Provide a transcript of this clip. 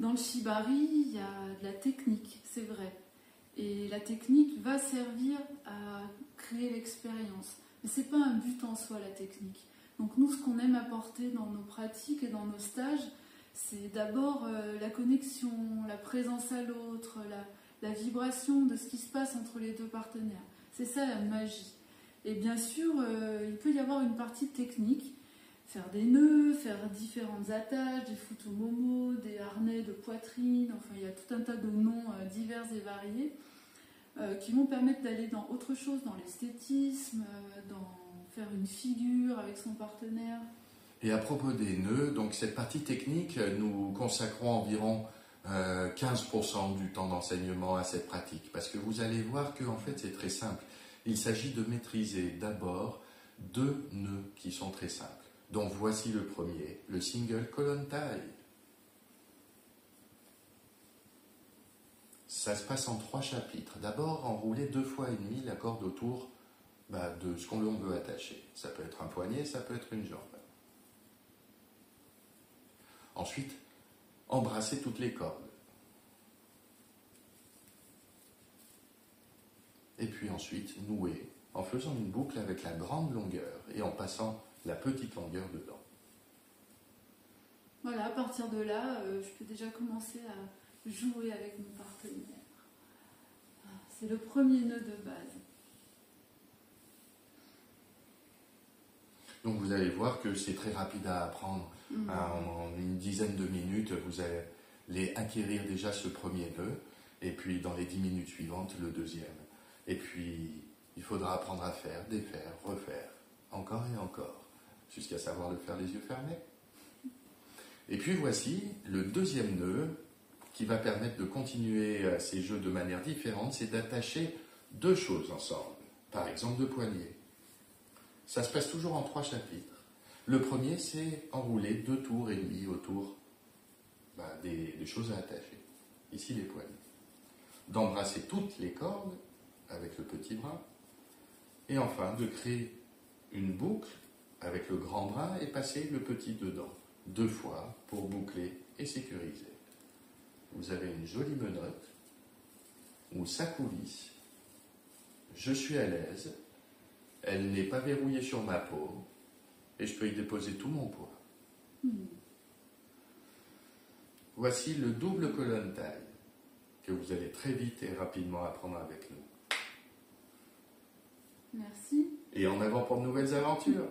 Dans le shibari, il y a de la technique, c'est vrai. Et la technique va servir à créer l'expérience. Mais ce n'est pas un but en soi, la technique. Donc nous, ce qu'on aime apporter dans nos pratiques et dans nos stages, c'est d'abord la connexion, la présence à l'autre, la vibration de ce qui se passe entre les deux partenaires. C'est ça la magie. Et bien sûr, il peut y avoir une partie technique, faire des nœuds, faire différentes attaches, des futomomo, des harnais de poitrine, enfin il y a tout un tas de noms divers et variés qui vont permettre d'aller dans autre chose, dans l'esthétisme, dans faire une figure avec son partenaire. Et à propos des nœuds, donc cette partie technique, nous consacrons environ 15% du temps d'enseignement à cette pratique, parce que vous allez voir que en fait c'est très simple. Il s'agit de maîtriser d'abord deux nœuds qui sont très simples. Donc voici le premier, le single colonne taille. Ça se passe en 3 chapitres. D'abord, enrouler 2 fois et demi la corde autour de ce qu'on veut attacher. Ça peut être un poignet, ça peut être une jambe. Ensuite, embrasser toutes les cordes. Et puis ensuite, nouer en faisant une boucle avec la grande longueur et en passant la petite longueur dedans. Voilà, à partir de là, je peux déjà commencer à jouer avec mon partenaire. C'est le premier nœud de base. Donc vous allez voir que c'est très rapide à apprendre. En une dizaine de minutes, vous allez acquérir déjà ce premier nœud, et puis dans les 10 minutes suivantes, le deuxième. Et puis, il faudra apprendre à faire, défaire, refaire, encore et encore, jusqu'à savoir le faire les yeux fermés. Et puis voici le deuxième nœud qui va permettre de continuer ces jeux de manière différente, c'est d'attacher 2 choses ensemble. Par exemple, 2 poignets. Ça se passe toujours en 3 chapitres. Le premier, c'est enrouler 2 tours et demi autour des choses à attacher. Ici, les poignets. D'embrasser toutes les cordes avec le petit bras. Et enfin, de créer une boucle avec le grand bras et passer le petit dedans. 2 fois pour boucler et sécuriser. Vous avez une jolie menotte où ça coulisse. Je suis à l'aise. Elle n'est pas verrouillée sur ma peau. Et je peux y déposer tout mon poids. Voici le double colonne taille que vous allez très vite et rapidement apprendre avec nous. Merci. Et en avant pour de nouvelles aventures.